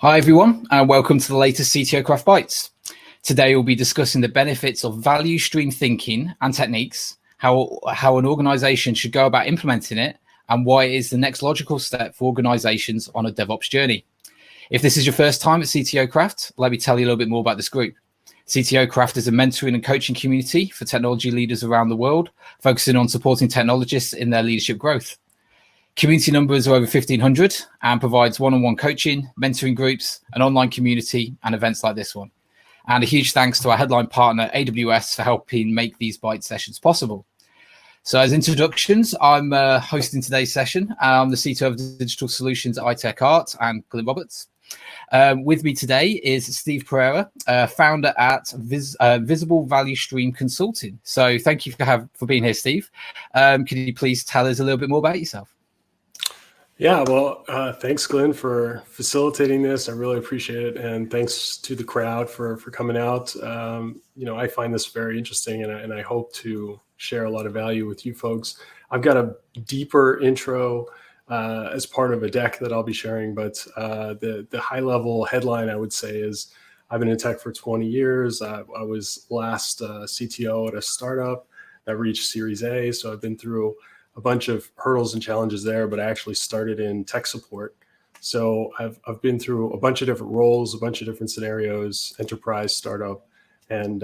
Hi everyone, and welcome to the latest CTO Craft Bytes. Today we'll be discussing the benefits of value stream thinking and techniques, how an organization should go about implementing it, and why it is the next logical step for organizations on a DevOps journey. If this is your first time at CTO Craft, let me tell you a little bit more about this group. CTO Craft is a mentoring and coaching community for technology leaders around the world, focusing on supporting technologists in their leadership growth. Community numbers are over 1,500 and provides one-on-one coaching, mentoring groups, an online community, and events like this one. And a huge thanks to our headline partner, AWS, for helping make these Byte sessions possible. So as introductions, I'm hosting today's session. I'm the CTO of Digital Solutions at iTechArt and Glyn. With me today is Steve Pereira, founder at Visible Value Stream Consulting. So thank you for being here, Steve. Could you please tell us a little bit more about yourself? Yeah, well, thanks, Glyn, for facilitating this. I really appreciate it. And thanks to the crowd for coming out. I find this very interesting, and I hope to share a lot of value with you folks. I've got a deeper intro as part of a deck that I'll be sharing, but the high-level headline, I would say, is I've been in tech for 20 years. I was last CTO at a startup that reached Series A, so I've been through a bunch of hurdles and challenges there, but I actually started in tech support. So I've been through a bunch of different roles, a bunch of different scenarios, enterprise, startup, and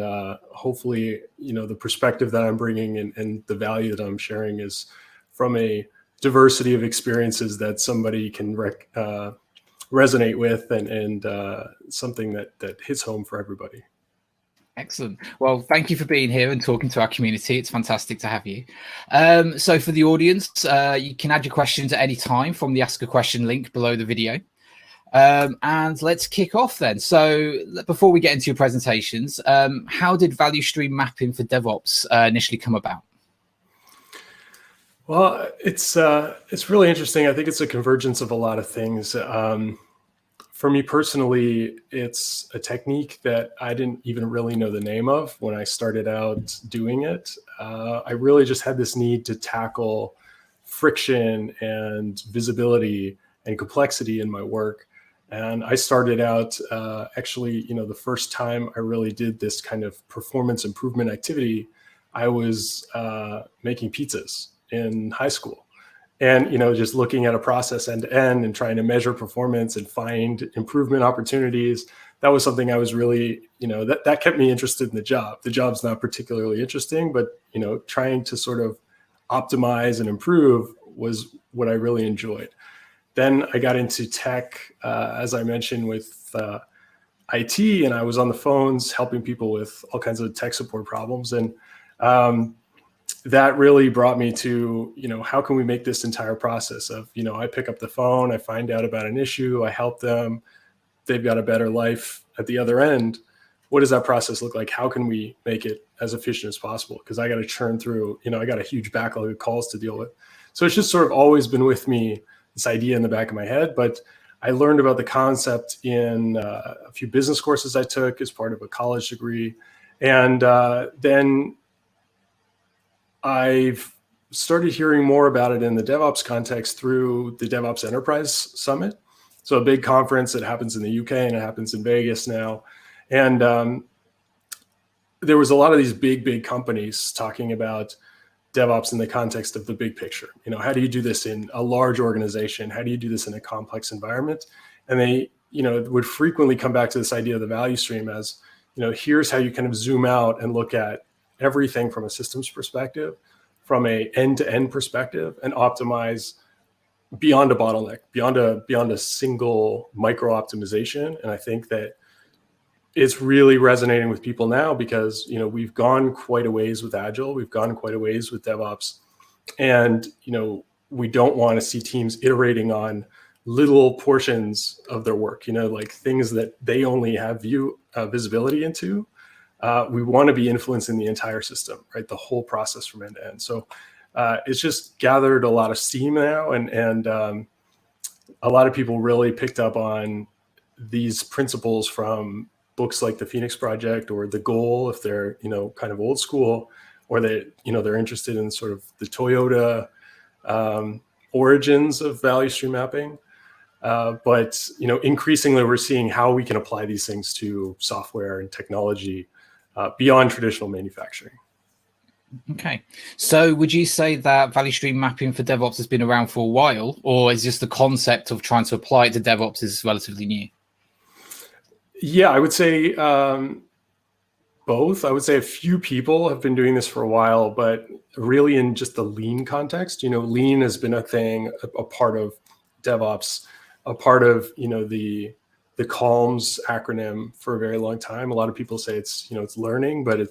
hopefully, the perspective that I'm bringing and the value that I'm sharing is from a diversity of experiences that somebody can resonate with and something that hits home for everybody. Excellent. Well, thank you for being here and talking to our community. It's fantastic to have you. So for the audience, you can add your questions at any time from the Ask a Question link below the video. And let's kick off then. So before we get into your presentations, how did value stream mapping for DevOps initially come about? Well, it's really interesting. I think it's a convergence of a lot of things. For me personally, it's a technique that I didn't even really know the name of when I started out doing it. I really just had this need to tackle friction and visibility and complexity in my work. And I started out actually, the first time I really did this kind of performance improvement activity, I was making pizzas in high school. And, just looking at a process end to end and trying to measure performance and find improvement opportunities, that was something I was really, that kept me interested in the job. The job's not particularly interesting, but, trying to sort of optimize and improve was what I really enjoyed. Then I got into tech, as I mentioned, with IT, and I was on the phones helping people with all kinds of tech support problems. And that really brought me to, how can we make this entire process of, I pick up the phone, I find out about an issue, I help them, they've got a better life at the other end. What does that process look like? How can we make it as efficient as possible? Because I got to churn through, I got a huge backlog of calls to deal with. So it's just sort of always been with me, this idea in the back of my head. But I learned about the concept in a few business courses I took as part of a college degree. And then I've started hearing more about it in the DevOps context through the DevOps Enterprise Summit. So a big conference that happens in the UK and it happens in Vegas now. And there was a lot of these big companies talking about DevOps in the context of the big picture. How do you do this in a large organization? How do you do this in a complex environment? And they, would frequently come back to this idea of the value stream as, here's how you kind of zoom out and look at everything from a systems perspective, from a end-to-end perspective, and optimize beyond a bottleneck, beyond a single micro optimization. And I think that it's really resonating with people now because, we've gone quite a ways with Agile, we've gone quite a ways with DevOps, and, we don't want to see teams iterating on little portions of their work, like things that they only have visibility into. We want to be influencing the entire system, right? The whole process from end to end. So it's just gathered a lot of steam now, and a lot of people really picked up on these principles from books like the Phoenix Project or The Goal, if they're kind of old school, or they're interested in sort of the Toyota origins of value stream mapping. But increasingly we're seeing how we can apply these things to software and technology beyond traditional manufacturing. Okay. So would you say that value stream mapping for DevOps has been around for a while, or is just the concept of trying to apply it to DevOps is relatively new? Yeah, I would say both. I would say a few people have been doing this for a while, but really in just the lean context, lean has been a thing, a part of DevOps, a part of, the CALMS acronym for a very long time. A lot of people say it's, it's learning, but a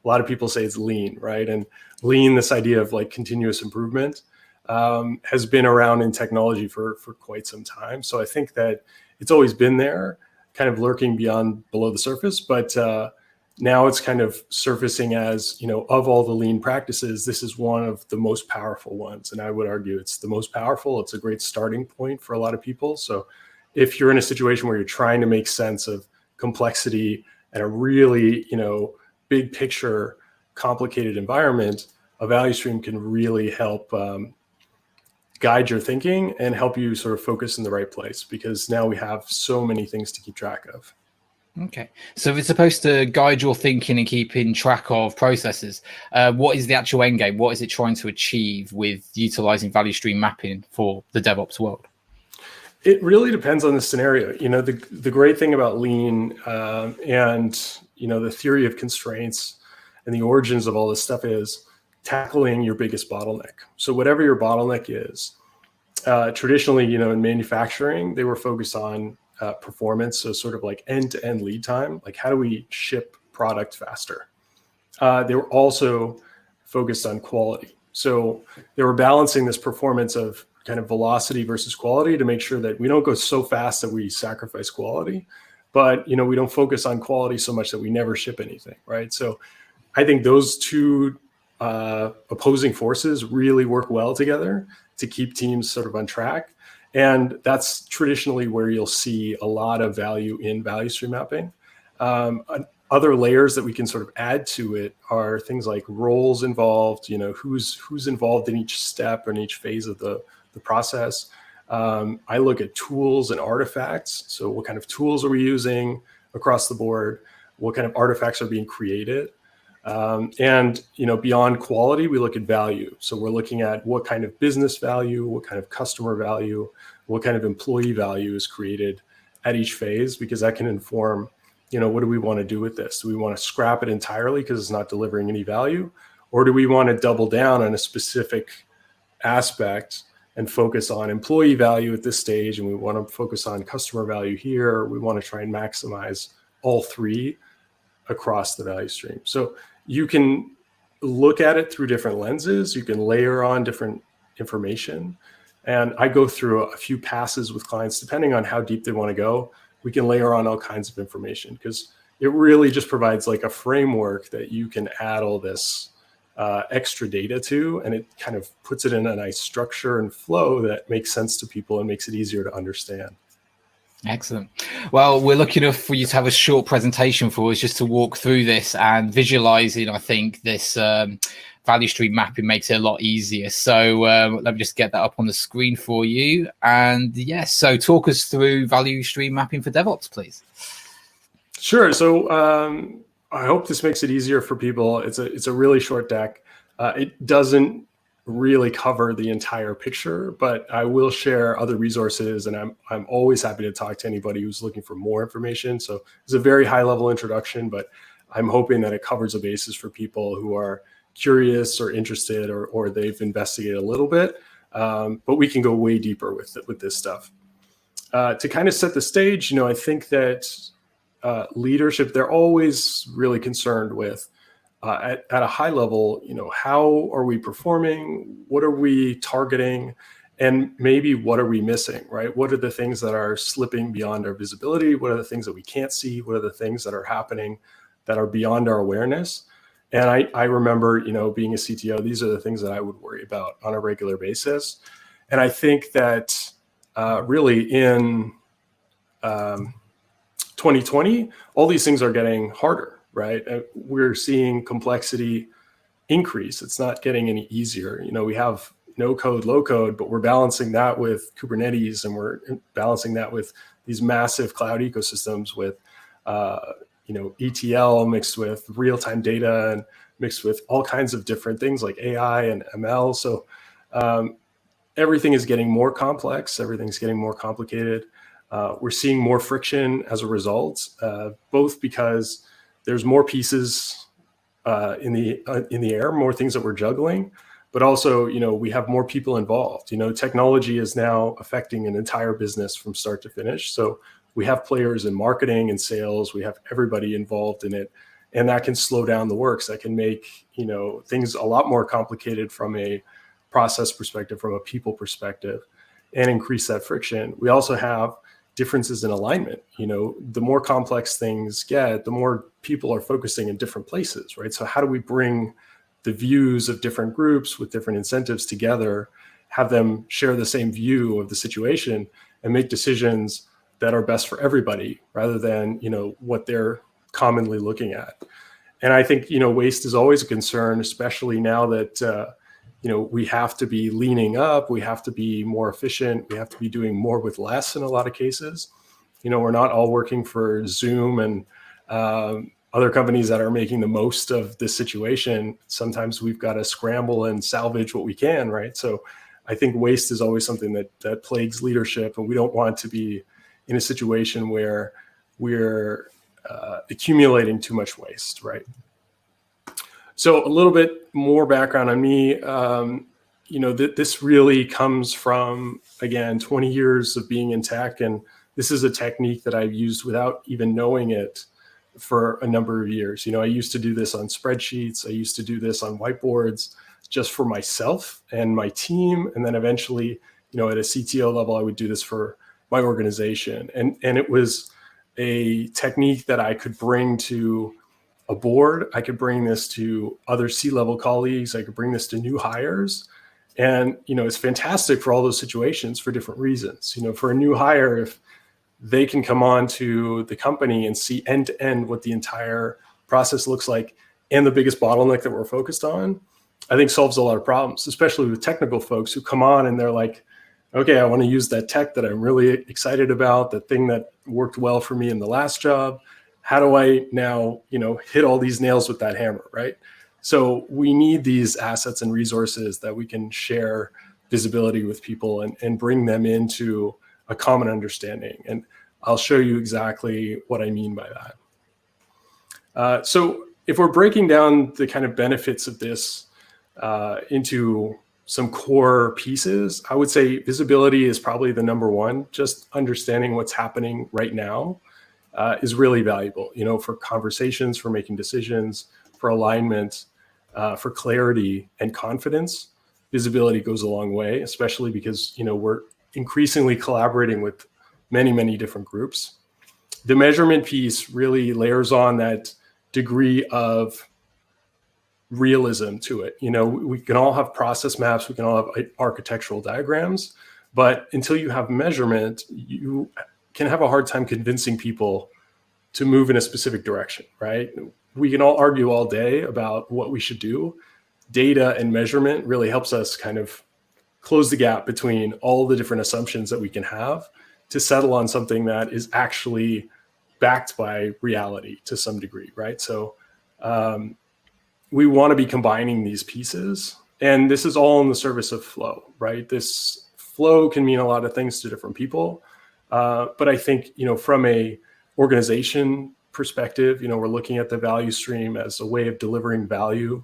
lot of people say it's lean, right? And lean, this idea of like continuous improvement, has been around in technology for quite some time. So I think that it's always been there, kind of lurking below the surface, but now it's kind of surfacing as, of all the lean practices, this is one of the most powerful ones. And I would argue it's the most powerful. It's a great starting point for a lot of people. So if you're in a situation where you're trying to make sense of complexity and a really, big picture, complicated environment, a value stream can really help guide your thinking and help you sort of focus in the right place, because now we have so many things to keep track of. Okay. So if it's supposed to guide your thinking and keeping track of processes, what is the actual end game? What is it trying to achieve with utilizing value stream mapping for the DevOps world? It really depends on the scenario. The great thing about lean and, the theory of constraints and the origins of all this stuff is tackling your biggest bottleneck. So whatever your bottleneck is, traditionally, in manufacturing, they were focused on performance. So sort of like end-to-end lead time, like how do we ship product faster? They were also focused on quality. So they were balancing this performance of kind of velocity versus quality to make sure that we don't go so fast that we sacrifice quality, but, we don't focus on quality so much that we never ship anything, right? So I think those two opposing forces really work well together to keep teams sort of on track. And that's traditionally where you'll see a lot of value in value stream mapping. Other layers that we can sort of add to it are things like roles involved, who's involved in each step and each phase of the process. I look at tools and artifacts. So what kind of tools are we using across the board? What kind of artifacts are being created? And beyond quality, we look at value. So we're looking at what kind of business value, what kind of customer value, what kind of employee value is created at each phase, because that can inform, what do we want to do with this? Do we want to scrap it entirely because it's not delivering any value? Or do we want to double down on a specific aspect and focus on employee value at this stage, and we want to focus on customer value here? We want to try and maximize all three across the value stream. So you can look at it through different lenses. You can layer on different information. And I go through a few passes with clients, depending on how deep they want to go. We can layer on all kinds of information, because it really just provides like a framework that you can add all this extra data to, and it kind of puts it in a nice structure and flow that makes sense to people and makes it easier to understand. Excellent. Well, we're lucky enough for you to have a short presentation for us just to walk through this and visualizing. I think this value stream mapping makes it a lot easier. So let me just get that up on the screen for you. And yes, so talk us through value stream mapping for DevOps, please. Sure. So I hope this makes it easier for people. It's a really short deck. It doesn't really cover the entire picture, but I will share other resources, and I'm always happy to talk to anybody who's looking for more information. So it's a very high level introduction, but I'm hoping that it covers a basis for people who are curious or interested, or they've investigated a little bit, but we can go way deeper with this stuff. To kind of set the stage, I think that leadership, they're always really concerned with at a high level, how are we performing? What are we targeting? And maybe what are we missing, right? What are the things that are slipping beyond our visibility? What are the things that we can't see? What are the things that are happening that are beyond our awareness? And I remember, being a CTO, these are the things that I would worry about on a regular basis. And I think that really in 2020, all these things are getting harder. Right? We're seeing complexity increase. It's not getting any easier. We have, no code, low code, but we're balancing that with Kubernetes, and we're balancing that with these massive cloud ecosystems with, ETL mixed with real-time data and mixed with all kinds of different things like AI and ML. So everything is getting more complex. Everything's getting more complicated. We're seeing more friction as a result, both because there's more pieces in the air, more things that we're juggling, but also, we have more people involved. Technology is now affecting an entire business from start to finish. So we have players in marketing and sales. We have everybody involved in it, and that can slow down the works. That can make, things a lot more complicated from a process perspective, from a people perspective, and increase that friction. We also have differences in alignment. The more complex things get, the more people are focusing in different places, right? So how do we bring the views of different groups with different incentives together, have them share the same view of the situation, and make decisions that are best for everybody rather than, what they're commonly looking at? And I think, waste is always a concern, especially now that, we have to be leaning up, we have to be more efficient, we have to be doing more with less in a lot of cases. We're not all working for Zoom and other companies that are making the most of this situation. Sometimes we've got to scramble and salvage what we can, right? So I think waste is always something that plagues leadership, and we don't want to be in a situation where we're accumulating too much waste, right? So a little bit more background on me. This really comes from, again, 20 years of being in tech. And this is a technique that I've used without even knowing it for a number of years. I used to do this on spreadsheets. I used to do this on whiteboards just for myself and my team. And then eventually, at a CTO level, I would do this for my organization. And it was a technique that I could bring to a board. I could bring this to other C-level colleagues. I could bring this to new hires. And, it's fantastic for all those situations for different reasons. For a new hire, if they can come on to the company and see end to end what the entire process looks like, and the biggest bottleneck that we're focused on, I think solves a lot of problems, especially with technical folks who come on and they're like, okay, I want to use that tech that I'm really excited about, the thing that worked well for me in the last job. How do I now, hit all these nails with that hammer, right? So we need these assets and resources that we can share visibility with people and bring them into a common understanding. And I'll show you exactly what I mean by that. So if we're breaking down the kind of benefits of this into some core pieces, I would say visibility is probably the number one. Just understanding what's happening right now is really valuable, for conversations, for making decisions, for alignment, for clarity and confidence. Visibility goes a long way, especially because, we're increasingly collaborating with many, many different groups. The measurement piece really layers on that degree of realism to it. We can all have process maps, we can all have architectural diagrams, but until you have measurement, you can have a hard time convincing people to move in a specific direction, right? We can all argue all day about what we should do. Data and measurement really helps us kind of close the gap between all the different assumptions that we can have to settle on something that is actually backed by reality to some degree, right? So we want to be combining these pieces, and this is all in the service of flow, right? This flow can mean a lot of things to different people, but I think, from a organization perspective, we're looking at the value stream as a way of delivering value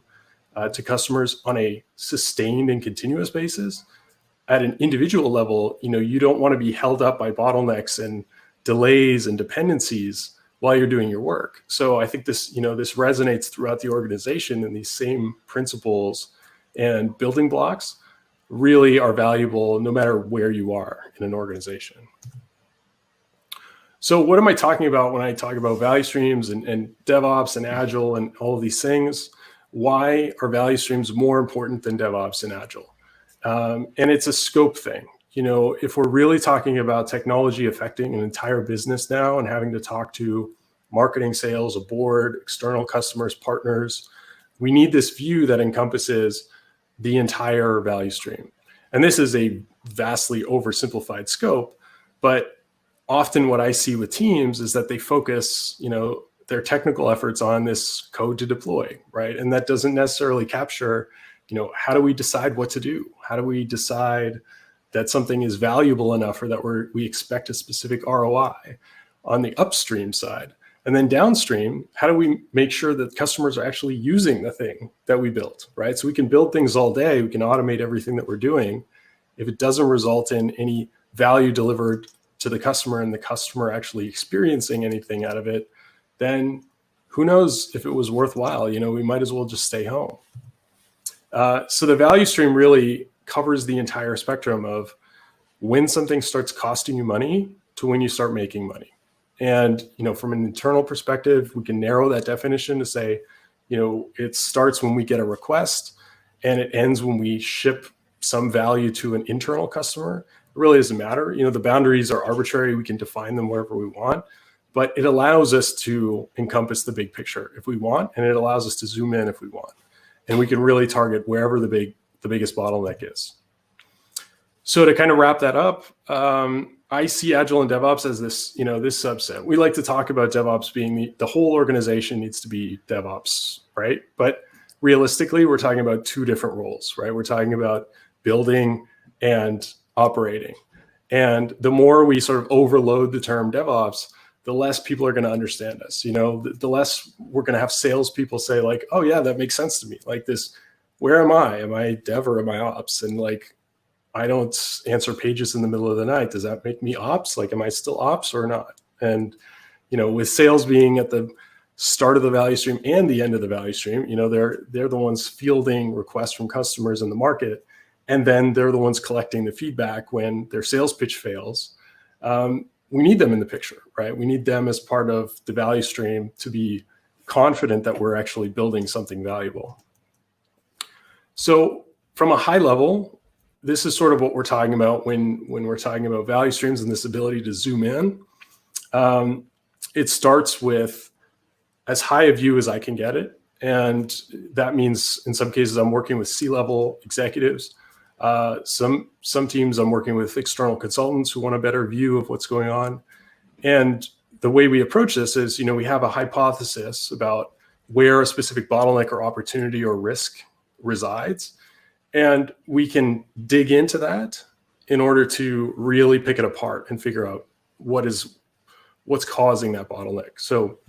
to customers on a sustained and continuous basis. At an individual level, you don't want to be held up by bottlenecks and delays and dependencies while you're doing your work. So I think this, this resonates throughout the organization, and these same principles and building blocks really are valuable no matter where you are in an organization. So what am I talking about when I talk about value streams and DevOps and Agile and all of these things? Why are value streams more important than DevOps and Agile? And it's a scope thing. If we're really talking about technology affecting an entire business now and having to talk to marketing, sales, a board, external customers, partners, we need this view that encompasses the entire value stream. And this is a vastly oversimplified scope, but often what I see with teams is that they focus, their technical efforts on this code to deploy, right? And that doesn't necessarily capture, how do we decide what to do? How do we decide that something is valuable enough or that we expect a specific ROI on the upstream side? And then downstream, how do we make sure that customers are actually using the thing that we built, right? So we can build things all day, we can automate everything that we're doing. If it doesn't result in any value delivered to the customer and the customer actually experiencing anything out of it, then who knows if it was worthwhile? We might as well just stay home. So the value stream really covers the entire spectrum of when something starts costing you money to when you start making money. And, from an internal perspective, we can narrow that definition to say, it starts when we get a request and it ends when we ship some value to an internal customer. It really doesn't matter. The boundaries are arbitrary. We can define them wherever we want, but it allows us to encompass the big picture if we want, and it allows us to zoom in if we want. And we can really target wherever the biggest bottleneck is. So to kind of wrap that up, I see Agile and DevOps as this, this subset. We like to talk about DevOps being the whole organization needs to be DevOps, right? But realistically, we're talking about two different roles, right? We're talking about building and operating. And the more we sort of overload the term DevOps, the less people are going to understand us. The less we're going to have salespeople say like, oh yeah, that makes sense to me. Like this, where am I? Am I dev or am I ops? And like, I don't answer pages in the middle of the night. Does that make me ops? Like, am I still ops or not? And, with sales being at the start of the value stream and the end of the value stream, they're the ones fielding requests from customers in the market. And then they're the ones collecting the feedback when their sales pitch fails. We need them in the picture, right? We need them as part of the value stream to be confident that we're actually building something valuable. So from a high level, this is sort of what we're talking about when we're talking about value streams and this ability to zoom in. It starts with as high a view as I can get it. And that means in some cases, I'm working with C-level executives. Some teams I'm working with external consultants who want a better view of what's going on. And the way we approach this is, we have a hypothesis about where a specific bottleneck or opportunity or risk resides. And we can dig into that in order to really pick it apart and figure out what's causing that bottleneck. So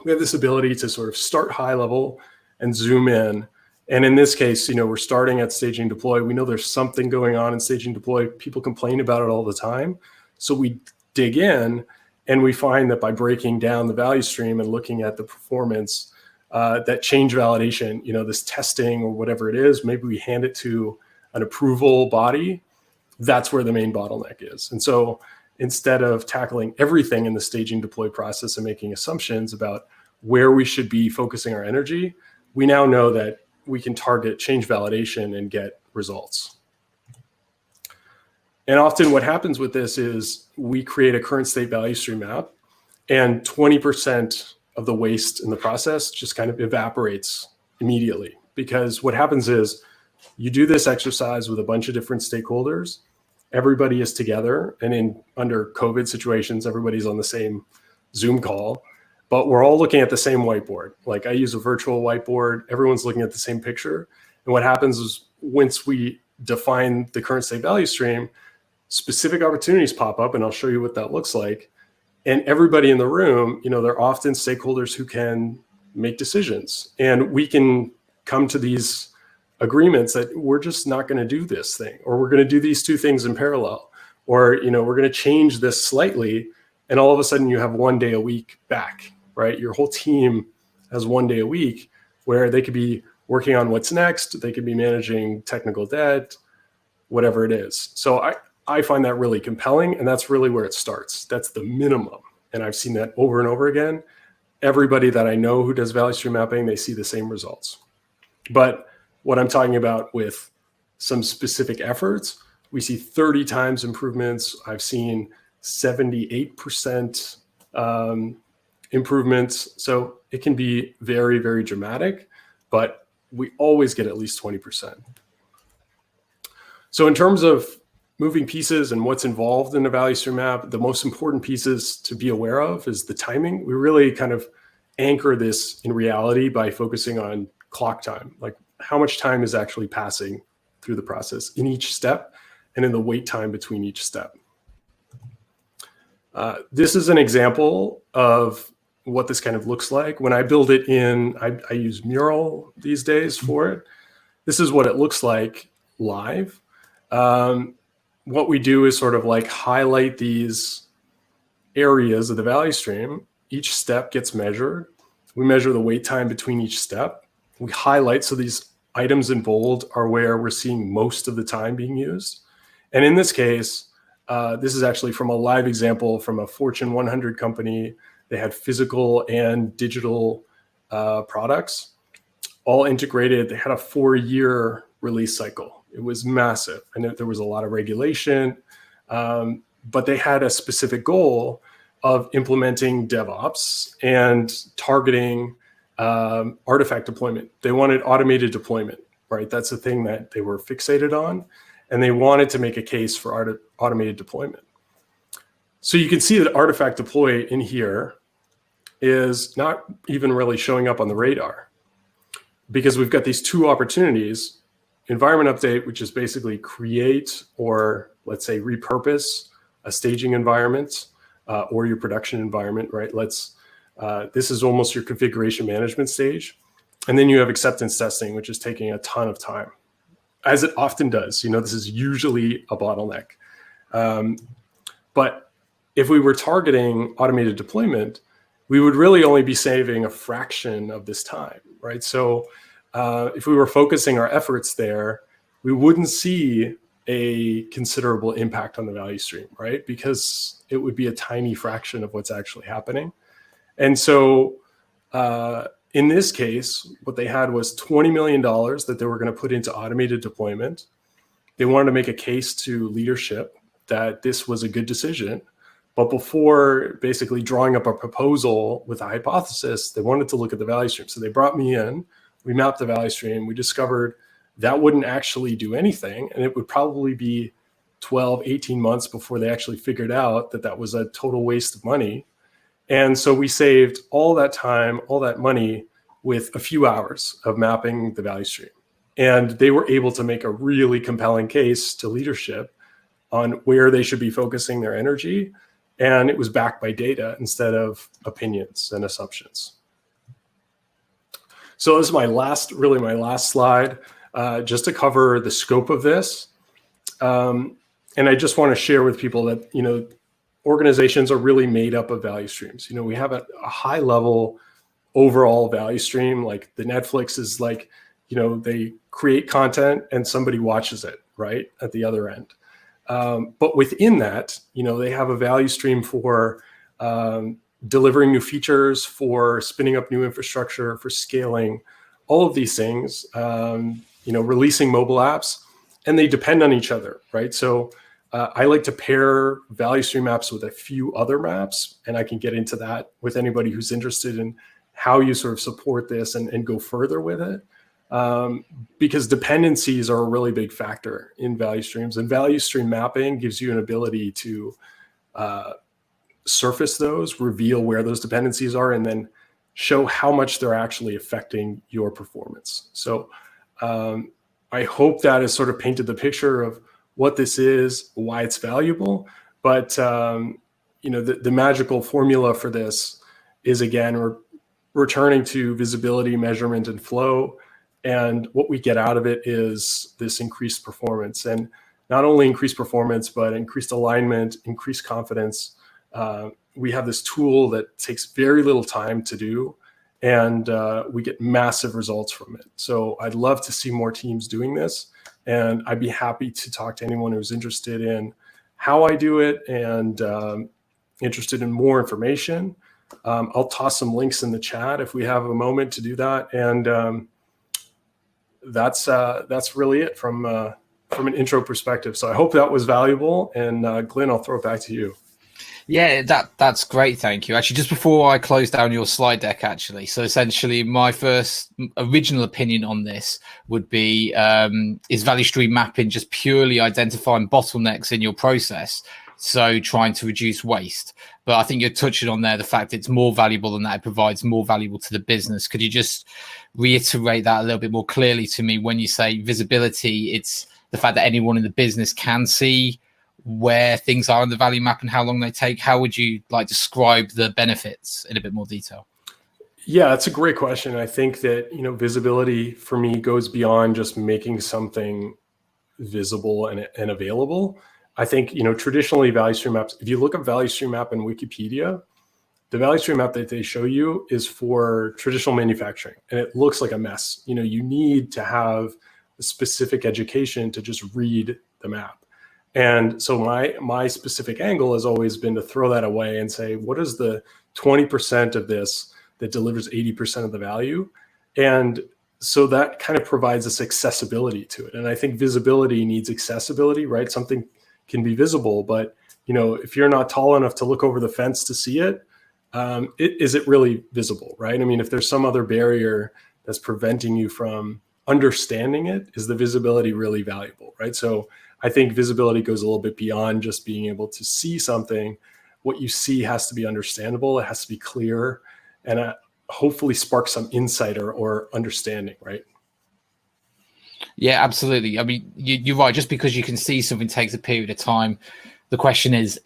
we have this ability to sort of start high level and zoom in. And in this case, we're starting at staging deploy. We know there's something going on in staging deploy. People complain about it all the time. So we dig in and we find that by breaking down the value stream and looking at the performance, that change validation, this testing or whatever it is, maybe we hand it to an approval body. That's where the main bottleneck is. And so instead of tackling everything in the staging deploy process and making assumptions about where we should be focusing our energy, we now know that we can target change validation and get results. And often what happens with this is we create a current state value stream map, and 20% of the waste in the process just kind of evaporates immediately. Because what happens is you do this exercise with a bunch of different stakeholders, everybody is together, and under COVID situations, everybody's on the same Zoom call, but we're all looking at the same whiteboard. Like I use a virtual whiteboard, everyone's looking at the same picture. And what happens is once we define the current state value stream, specific opportunities pop up, and I'll show you what that looks like. And everybody in the room, they're often stakeholders who can make decisions. And we can come to these agreements that we're just not going to do this thing, or we're going to do these two things in parallel, or, we're going to change this slightly. And all of a sudden you have 1 day a week back, right? Your whole team has 1 day a week where they could be working on what's next. They could be managing technical debt, whatever it is. So I find that really compelling, and that's really where it starts. That's the minimum. And I've seen that over and over again. Everybody that I know who does value stream mapping, they see the same results. But what I'm talking about with some specific efforts, we see 30 times improvements. I've seen 78% improvements. So it can be very, very dramatic, but we always get at least 20%. So in terms of moving pieces and what's involved in a value stream map, the most important pieces to be aware of is the timing. We really kind of anchor this in reality by focusing on clock time, like how much time is actually passing through the process in each step and in the wait time between each step. This is an example of what this kind of looks like. When I build it in, I use Mural these days for it. This is what it looks like live. What we do is sort of like highlight these areas of the value stream. Each step gets measured. We measure the wait time between each step. We highlight, so these items in bold are where we're seeing most of the time being used. And in this case, this is actually from a live example from a Fortune 100 company. They had physical and digital products all integrated. They had a 4-year release cycle. It was massive, and there was a lot of regulation, but they had a specific goal of implementing DevOps and targeting artifact deployment. They wanted automated deployment, right? That's the thing that they were fixated on, and they wanted to make a case for automated deployment. So you can see that artifact deploy in here is not even really showing up on the radar, because we've got these two opportunities: environment update, which is basically create or, let's say, repurpose a staging environment or your production environment, right? This is almost your configuration management stage. And then you have acceptance testing, which is taking a ton of time, as it often does. This is usually a bottleneck. But if we were targeting automated deployment, we would really only be saving a fraction of this time, right? So if we were focusing our efforts there, we wouldn't see a considerable impact on the value stream, right? Because it would be a tiny fraction of what's actually happening. And so in this case, what they had was $20 million that they were going to put into automated deployment. They wanted to make a case to leadership that this was a good decision. But before basically drawing up a proposal with a hypothesis, they wanted to look at the value stream. So they brought me in, we mapped the value stream, we discovered that wouldn't actually do anything. And it would probably be 12, 18 months before they actually figured out that that was a total waste of money. And so we saved all that time, all that money with a few hours of mapping the value stream. And they were able to make a really compelling case to leadership on where they should be focusing their energy. And it was backed by data instead of opinions and assumptions. So this is my last slide, just to cover the scope of this. And I just want to share with people that, organizations are really made up of value streams. We have a high level overall value stream. Like the Netflix is like, they create content and somebody watches it, right, at the other end. But within that, they have a value stream for delivering new features, for spinning up new infrastructure, for scaling, all of these things, releasing mobile apps, and they depend on each other, right? So I like to pair value stream maps with a few other maps, and I can get into that with anybody who's interested in how you sort of support this and go further with it. Because dependencies are a really big factor in value streams, and value stream mapping gives you an ability to surface those, reveal where those dependencies are, and then show how much they're actually affecting your performance. So I hope that has sort of painted the picture of what this is, why it's valuable. But the magical formula for this is, again, we're returning to visibility, measurement, and flow. And what we get out of it is this increased performance, and not only increased performance, but increased alignment, increased confidence. We have this tool that takes very little time to do, and we get massive results from it. So I'd love to see more teams doing this, and I'd be happy to talk to anyone who's interested in how I do it and interested in more information. I'll toss some links in the chat if we have a moment to do that. And that's really it from an intro perspective. So I hope that was valuable. And Glyn, I'll throw it back to you. Yeah, that's great. Thank you. Actually, just before I close down your slide deck, actually, so essentially my first original opinion on this would be, is value stream mapping just purely identifying bottlenecks in your process? So trying to reduce waste. But I think you're touching on there the fact it's more valuable than that. It provides more valuable to the business. Could you just reiterate that a little bit more clearly to me when you say visibility? It's the fact that anyone in the business can see where things are in the value map and how long they take. How would you like describe the benefits in a bit more detail? Yeah, that's a great question. I think that, visibility for me goes beyond just making something visible and available. I think, traditionally value stream maps, if you look up value stream map in Wikipedia, the value stream map that they show you is for traditional manufacturing, and it looks like a mess. You need to have a specific education to just read the map. And so my specific angle has always been to throw that away and say, what is the 20% of this that delivers 80% of the value? And so that kind of provides us accessibility to it. And I think visibility needs accessibility, right? Something can be visible, but if you're not tall enough to look over the fence to see it, is it really visible, right? I mean, if there's some other barrier that's preventing you from understanding it, is the visibility really valuable, right? So I think visibility goes a little bit beyond just being able to see something. What you see has to be understandable. It has to be clear, and hopefully spark some insight or understanding, right? Yeah, absolutely. I mean, you're right. Just because you can see something takes a period of time, the question is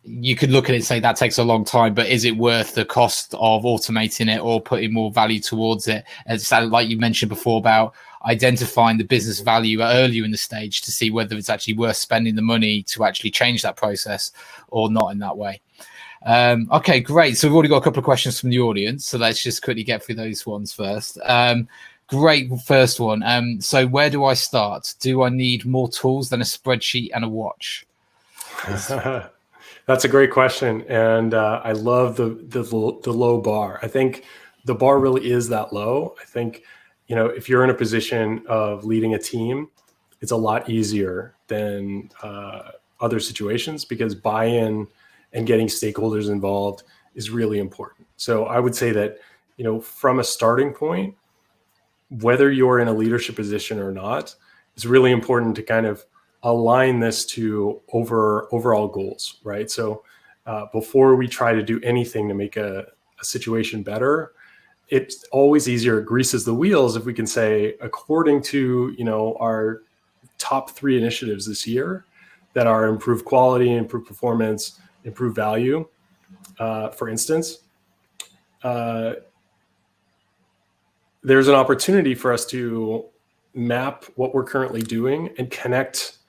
you could look at it and say that takes a long time, but is it worth the cost of automating it or putting more value towards it? It's like you mentioned before about identifying the business value earlier in the stage to see whether it's actually worth spending the money to actually change that process or not in that way. Okay, great. So we've already got a couple of questions from the audience. So let's just quickly get through those ones first. Great first one. So where do I start? Do I need more tools than a spreadsheet and a watch? That's a great question. And I love the low bar. I think the bar really is that low. I think, if you're in a position of leading a team, it's a lot easier than other situations because buy-in and getting stakeholders involved is really important. So I would say that, from a starting point, whether you're in a leadership position or not, it's really important to kind of align this to overall goals, right? So before we try to do anything to make a situation better, it's always easier, it greases the wheels if we can say, according to our top 3 initiatives this year that are improve quality, improve performance, improve value, for instance, there's an opportunity for us to map what we're currently doing and connect,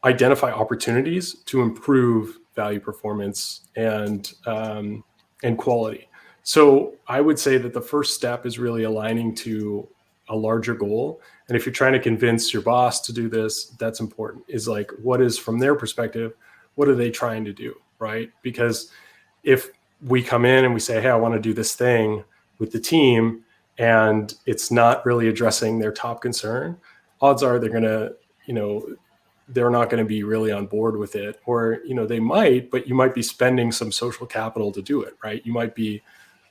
identify opportunities to improve value, performance, and quality. So I would say that the first step is really aligning to a larger goal. And if you're trying to convince your boss to do this, that's important. Is like, what is from their perspective, what are they trying to do, right? Because if we come in and we say, hey, I want to do this thing with the team, and it's not really addressing their top concern, odds are they're going to, they're not going to be really on board with it. Or, they might, but you might be spending some social capital to do it, right? You might be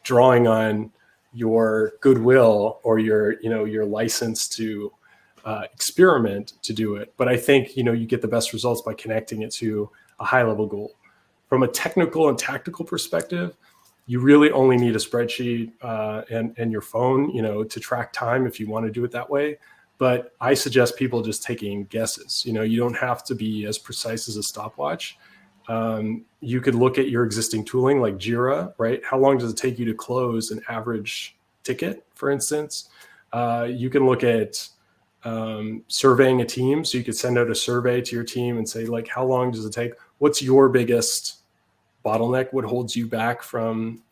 drawing on your goodwill or your license to experiment to do it. But I think, you get the best results by connecting it to a high level goal. From a technical and tactical perspective, you really only need a spreadsheet and your phone, to track time if you want to do it that way. But I suggest people just taking guesses. You don't have to be as precise as a stopwatch. You could look at your existing tooling like Jira, right? How long does it take you to close an average ticket, for instance? You can look at surveying a team. So you could send out a survey to your team and say, like, how long does it take? What's your biggest bottleneck? What holds you back from,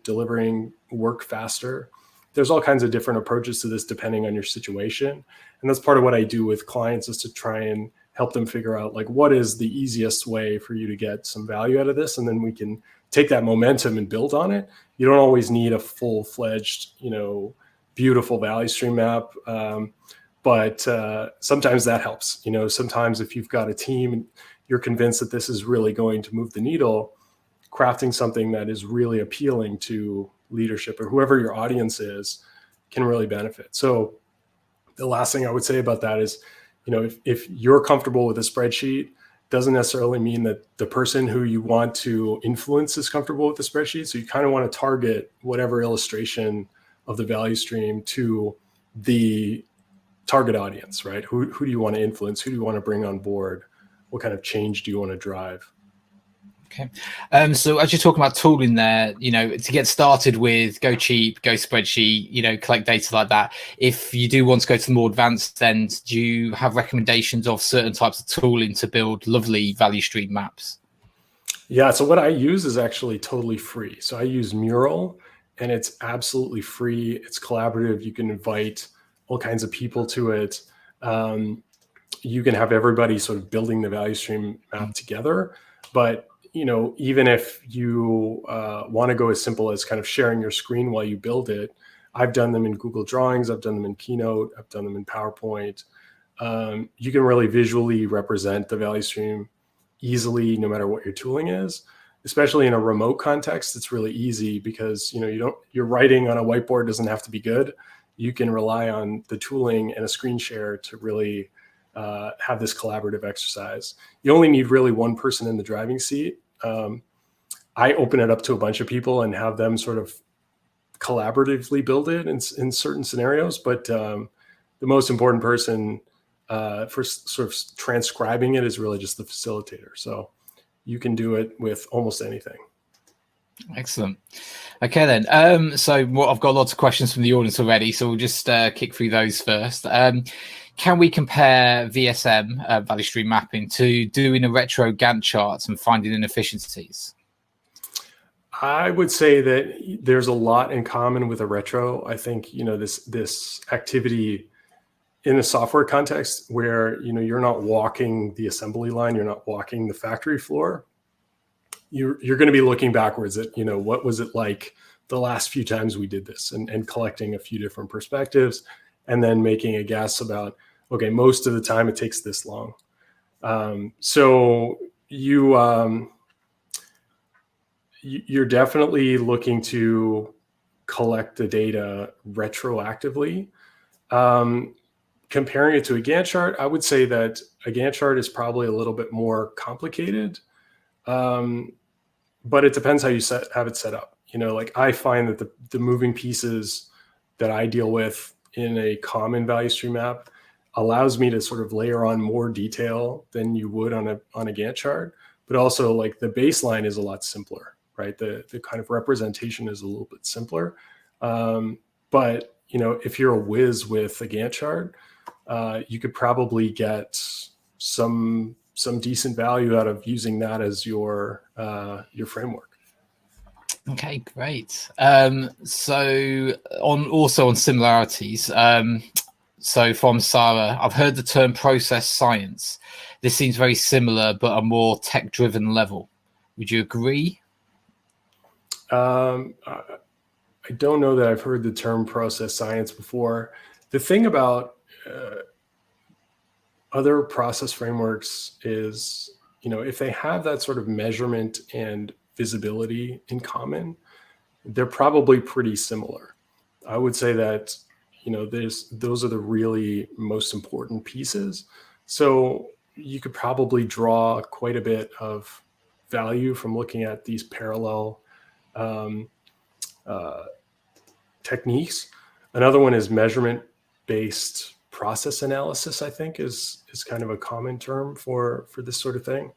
delivering work faster? There's all kinds of different approaches to this depending on your situation. And that's part of what I do with clients, is to try and help them figure out, like, what is the easiest way for you to get some value out of this? And then we can take that momentum and build on it. You don't always need a full-fledged, beautiful value stream map. But sometimes that helps. Sometimes if you've got a team, you're convinced that this is really going to move the needle, crafting something that is really appealing to leadership or whoever your audience is can really benefit. So the last thing I would say about that is, if you're comfortable with a spreadsheet, doesn't necessarily mean that the person who you want to influence is comfortable with the spreadsheet. So you kind of want to target whatever illustration of the value stream to the target audience, right? Who do you want to influence? Who do you want to bring on board? What kind of change do you want to drive? Okay. So as you're talking about tooling there, to get started with, go cheap, go spreadsheet, collect data like that. If you do want to go to the more advanced end, do you have recommendations of certain types of tooling to build lovely value stream maps? Yeah. So what I use is actually totally free. So I use Mural, and it's absolutely free. It's collaborative. You can invite all kinds of people to it. You can have everybody sort of building the value stream map together. But even if you want to go as simple as kind of sharing your screen while you build it, I've done them in Google Drawings, I've done them in Keynote, I've done them in PowerPoint. You can really visually represent the value stream easily, no matter what your tooling is. Especially in a remote context, it's really easy because your writing on a whiteboard doesn't have to be good. You can rely on the tooling and a screen share to really have this collaborative exercise. You only need really one person in the driving seat. I open it up to a bunch of people and have them sort of collaboratively build it in certain scenarios. But the most important person for sort of transcribing it is really just the facilitator. So you can do it with almost anything. Excellent. Okay, then. So I've got lots of questions from the audience already, so we'll just kick through those first. Can we compare VSM, value stream mapping, to doing a retro Gantt chart and finding inefficiencies? I would say that there's a lot in common with a retro. I think, this activity in a software context where, you're not walking the assembly line, you're not walking the factory floor. You're going to be looking backwards at, what was it like the last few times we did this, and collecting a few different perspectives, and then making a guess about, okay, most of the time it takes this long. So you're definitely looking to collect the data retroactively. Comparing it to a Gantt chart, I would say that a Gantt chart is probably a little bit more complicated. But it depends how you have it set up. I find that the moving pieces that I deal with in a common value stream map allows me to sort of layer on more detail than you would on a Gantt chart. But also, like, the baseline is a lot simpler, right? The kind of representation is a little bit simpler. But if you're a whiz with a Gantt chart, you could probably get some decent value out of using that as your framework. Okay, great. So on similarities, so from Sarah, I've heard the term process science. This seems very similar, but a more tech-driven level. Would you agree? I don't know that I've heard the term process science before. The thing about other process frameworks is, if they have that sort of measurement and visibility in common, they're probably pretty similar. I would say that, those are the really most important pieces. So you could probably draw quite a bit of value from looking at these parallel techniques. Another one is measurement-based process analysis, I think is kind of a common term for this sort of thing.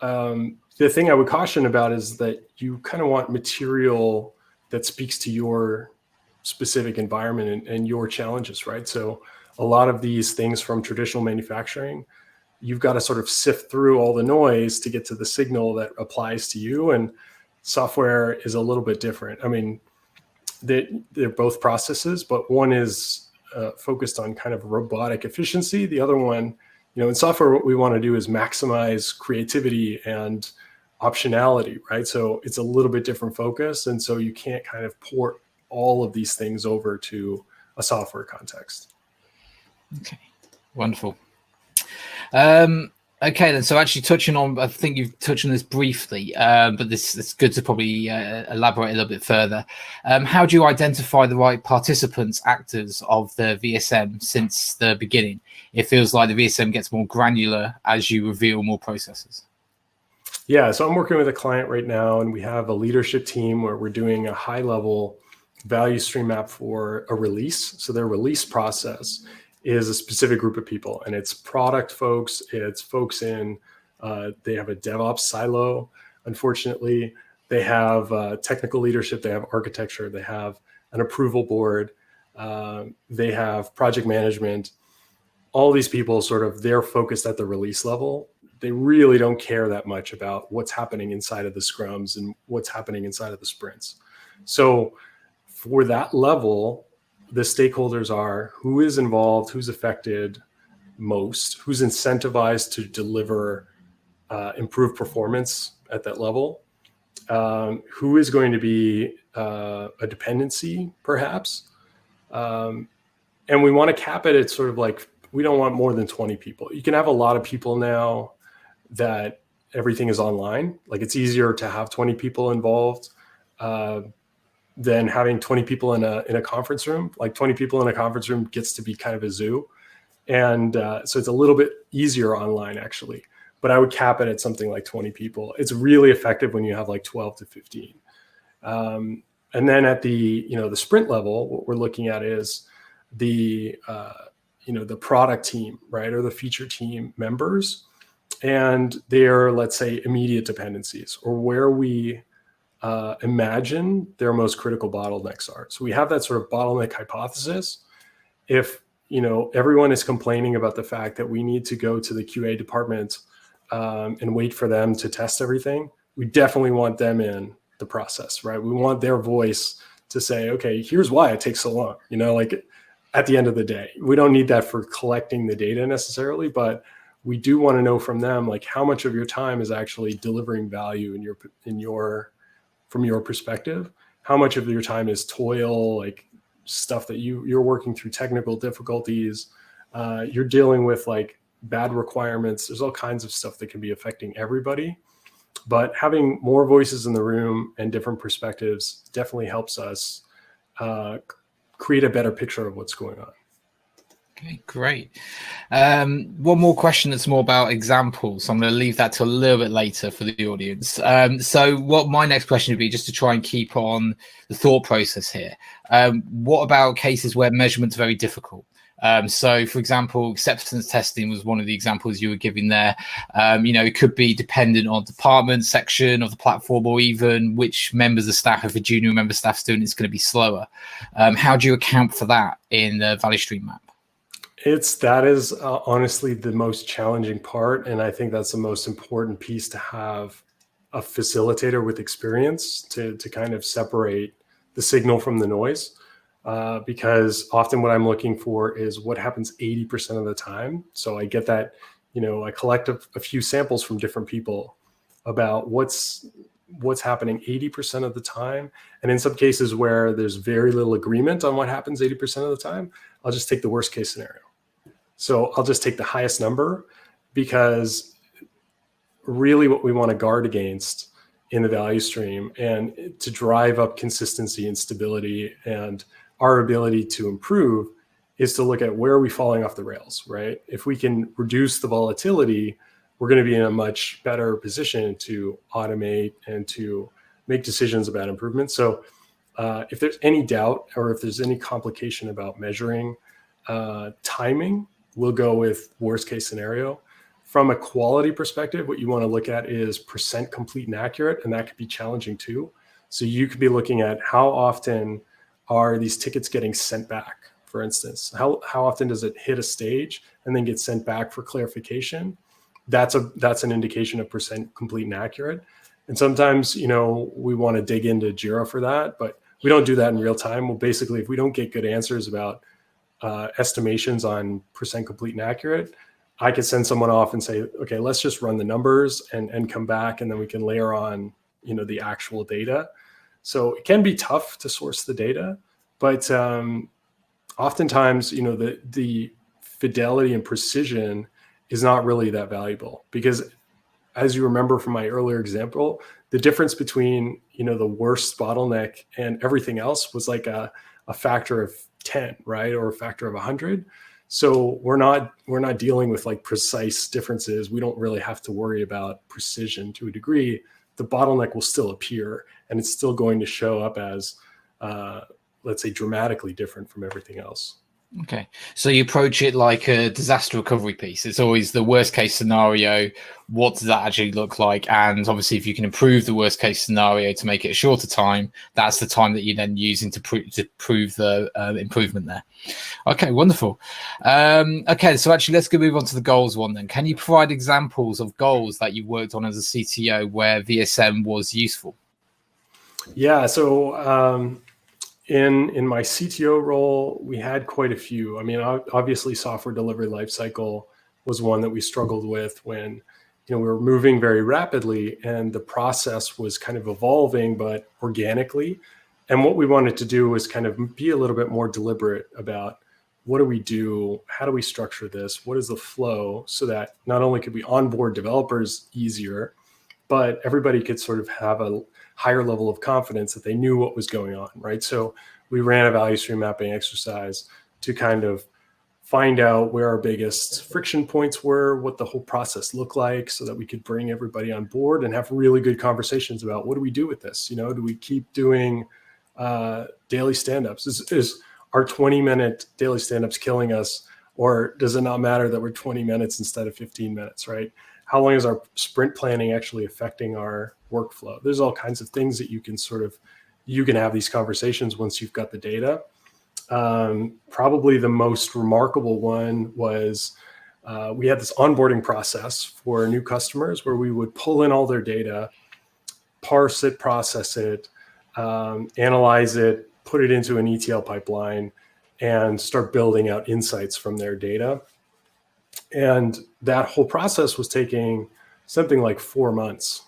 The thing I would caution about is that you kind of want material that speaks to your specific environment and your challenges, right? So a lot of these things from traditional manufacturing, you've got to sort of sift through all the noise to get to the signal that applies to you. And software is a little bit different. I mean, they're both processes, but one is focused on kind of robotic efficiency. The other one, in software, what we want to do is maximize creativity and optionality, right? So it's a little bit different focus. And so you can't kind of port all of these things over to a software context. Okay, wonderful. Okay, then. So actually touching on, I think you've touched on this briefly, but it's good to probably elaborate a little bit further. How do you identify the right participants, actors of the VSM since the beginning? It feels like the VSM gets more granular as you reveal more processes. Yeah, so I'm working with a client right now, and we have a leadership team where we're doing a high-level value stream map for a release. So their release process is a specific group of people, and it's product folks, it's folks in, they have a DevOps silo, unfortunately. They have technical leadership, they have architecture, they have an approval board, they have project management. All these people they're focused at the release level. They really don't care that much about what's happening inside of the scrums and what's happening inside of the sprints. So for that level, the stakeholders are who is involved, who's affected most, who's incentivized to deliver improved performance at that level, who is going to be a dependency, perhaps. And we want to cap it at we don't want more than 20 people. You can have a lot of people now that everything is online. Like, it's easier to have 20 people involved than having 20 people in a conference room. Like, 20 people in a conference room gets to be kind of a zoo. And so it's a little bit easier online, actually. But I would cap it at something like 20 people. It's really effective when you have like 12 to 15. And then at the sprint level, what we're looking at is the product team, right, or the feature team members, and their, let's say, immediate dependencies, or where we imagine their most critical bottlenecks are. So we have that sort of bottleneck hypothesis. If everyone is complaining about the fact that we need to go to the QA department and wait for them to test everything, we definitely want them in the process, right? We want their voice to say, okay, here's why it takes so long. Like, at the end of the day, we don't need that for collecting the data necessarily, but we do want to know from them, like, how much of your time is actually delivering value from your perspective, how much of your time is toil, like stuff that you're working through technical difficulties, you're dealing with like bad requirements. There's all kinds of stuff that can be affecting everybody, but having more voices in the room and different perspectives definitely helps us create a better picture of what's going on. Okay, great. One more question that's more about examples. I'm going to leave that to a little bit later for the audience. So what my next question would be, just to try and keep on the thought process here. What about cases where measurement's very difficult? So, for example, acceptance testing was one of the examples you were giving there. It could be dependent on department, section of the platform, or even which members of staff. If a junior member of staff's doing it's going to be slower. How do you account for that in the value stream map? That is honestly the most challenging part. And I think that's the most important piece, to have a facilitator with experience to kind of separate the signal from the noise. Because often what I'm looking for is what happens 80% of the time. So I get that, I collect a few samples from different people about what's happening 80% of the time. And in some cases where there's very little agreement on what happens 80% of the time, I'll just take the worst case scenario. So I'll just take the highest number, because really what we want to guard against in the value stream, and to drive up consistency and stability and our ability to improve, is to look at where are we falling off the rails, right? If we can reduce the volatility, we're going to be in a much better position to automate and to make decisions about improvement. So if there's any doubt, or if there's any complication about measuring timing, we'll go with worst case scenario. From a quality perspective, what you want to look at is percent complete and accurate, and that could be challenging too. So you could be looking at how often are these tickets getting sent back, for instance. How often does it hit a stage and then get sent back for clarification? That's an indication of percent complete and accurate. And sometimes, we want to dig into Jira for that, but we don't do that in real time. Well, basically, if we don't get good answers about estimations on percent complete and accurate, I could send someone off and say, okay, let's just run the numbers and come back, and then we can layer on, the actual data. So it can be tough to source the data, but oftentimes, the fidelity and precision is not really that valuable, because as you remember from my earlier example, the difference between, the worst bottleneck and everything else was like a factor of 10, right? Or a factor of 100. So we're not dealing with like precise differences. We don't really have to worry about precision to a degree. The bottleneck will still appear, and it's still going to show up as, let's say, dramatically different from everything else. Okay, so you approach it like a disaster recovery piece. It's always the worst case scenario. What does that actually look like? And obviously, if you can improve the worst case scenario to make it a shorter time, that's the time that you're then using to prove the improvement there. Okay, wonderful. Okay, so actually, let's go move on to the goals one then. Can you provide examples of goals that you worked on as a CTO where VSM was useful? Yeah, so in my CTO role, we had quite a few. I mean, obviously, software delivery lifecycle was one that we struggled with when we were moving very rapidly, and the process was kind of evolving, but organically. And what we wanted to do was kind of be a little bit more deliberate about what do we do, how do we structure this, what is the flow, so that not only could we onboard developers easier, but everybody could sort of have a higher level of confidence that they knew what was going on, right? So we ran a value stream mapping exercise to kind of find out where our biggest friction points were, what the whole process looked like, so that we could bring everybody on board and have really good conversations about what do we do with this? Do we keep doing daily stand-ups? Is our 20-minute daily stand-ups killing us, or does it not matter that we're 20 minutes instead of 15 minutes, right? How long is our sprint planning actually affecting our workflow? There's all kinds of things that you can have these conversations once you've got the data. Probably the most remarkable one was we had this onboarding process for new customers where we would pull in all their data, parse it, process it, analyze it, put it into an ETL pipeline, and start building out insights from their data. And that whole process was taking something like 4 months.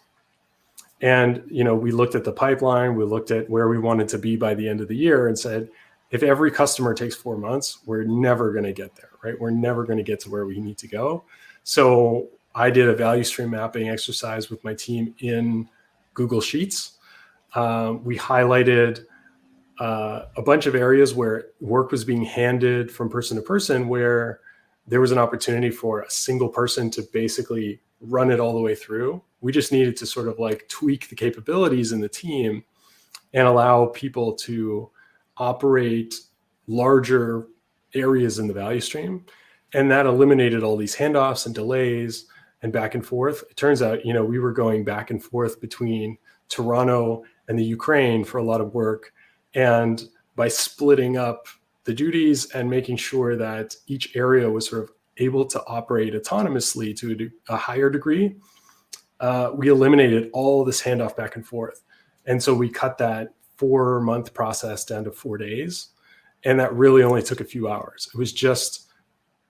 And, we looked at the pipeline, we looked at where we wanted to be by the end of the year and said, if every customer takes 4 months, we're never going to get there, right? We're never going to get to where we need to go. So I did a value stream mapping exercise with my team in Google Sheets. We highlighted a bunch of areas where work was being handed from person to person, where there was an opportunity for a single person to basically run it all the way through. We just needed to sort of like tweak the capabilities in the team and allow people to operate larger areas in the value stream. And that eliminated all these handoffs and delays and back and forth. It turns out, we were going back and forth between Toronto and the Ukraine for a lot of work. And by splitting up the duties and making sure that each area was sort of able to operate autonomously to a higher degree, we eliminated all this handoff back and forth. And so we cut that 4-month process down to 4 days. And that really only took a few hours. It was just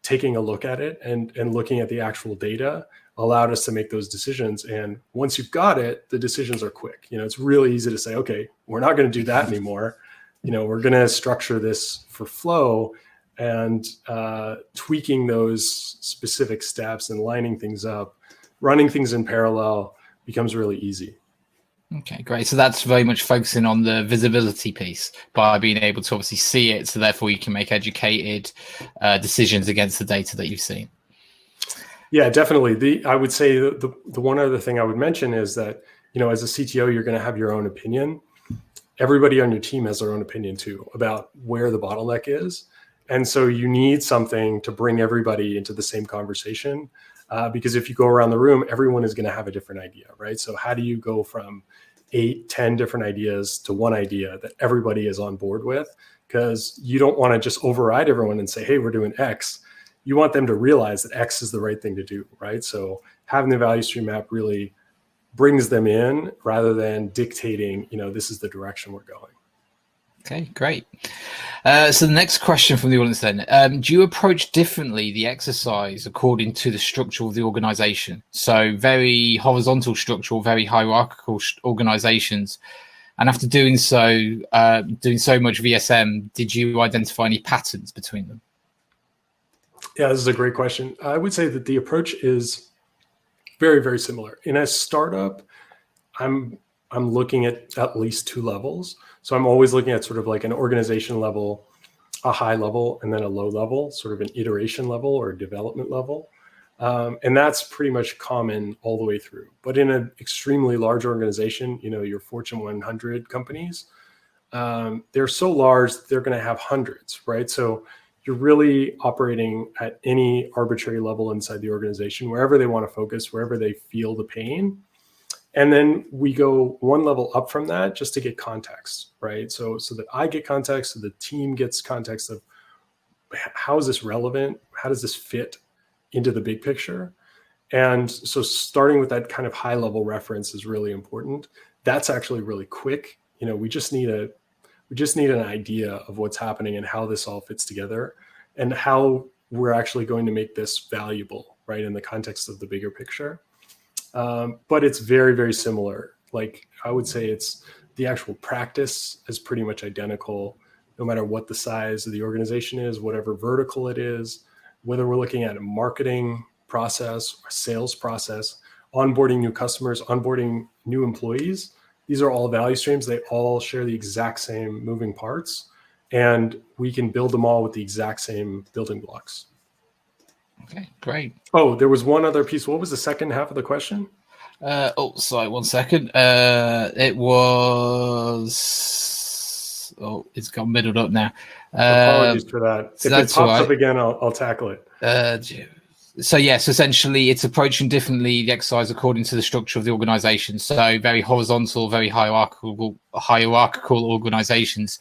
taking a look at it and looking at the actual data allowed us to make those decisions. And once you've got it, the decisions are quick. It's really easy to say, okay, we're not going to do that anymore. We're going to structure this for flow, and tweaking those specific steps and lining things up, running things in parallel becomes really easy. Okay, great. So that's very much focusing on the visibility piece by being able to obviously see it. So therefore you can make educated decisions against the data that you've seen. Yeah, definitely. I would say the one other thing I would mention is that, as a CTO, you're going to have your own opinion. Everybody on your team has their own opinion too about where the bottleneck is. And so you need something to bring everybody into the same conversation, because if you go around the room, everyone is going to have a different idea, right? So how do you go from 8, 10 different ideas to one idea that everybody is on board with? Because you don't want to just override everyone and say, hey, we're doing X. You want them to realize that X is the right thing to do, right? So having the value stream map really brings them in rather than dictating, this is the direction we're going. Okay, great. So the next question from the audience then, do you approach differently the exercise according to the structure of the organization? So very horizontal structure, very hierarchical organizations. And after doing so much VSM, did you identify any patterns between them? Yeah, this is a great question. I would say that the approach is very, very similar. In a startup, I'm looking at least two levels. So I'm always looking at sort of like an organization level, a high level, and then a low level, sort of an iteration level or development level. And that's pretty much common all the way through. But in an extremely large organization, your Fortune 100 companies, they're so large, they're going to have hundreds, right? So you're really operating at any arbitrary level inside the organization, wherever they want to focus, wherever they feel the pain. And then we go one level up from that just to get context, right? So that I get context, so the team gets context of how is this relevant? How does this fit into the big picture? And so starting with that kind of high level reference is really important. That's actually really quick. We just need an idea of what's happening and how this all fits together and how we're actually going to make this valuable, right, in the context of the bigger picture. But it's very, very similar. Like I would say it's the actual practice is pretty much identical, no matter what the size of the organization is, whatever vertical it is, whether we're looking at a marketing process, a sales process, onboarding new customers, onboarding new employees. These are all value streams. They all share the exact same moving parts, and we can build them all with the exact same building blocks. Okay, great. Oh, there was one other piece. What was the second half of the question? Sorry, 1 second. It was... it's got middled up now. Apologies for that. So if it pops up again, I'll tackle it. So yes, essentially it's approaching differently the exercise according to the structure of the organization. So very horizontal, very hierarchical organizations.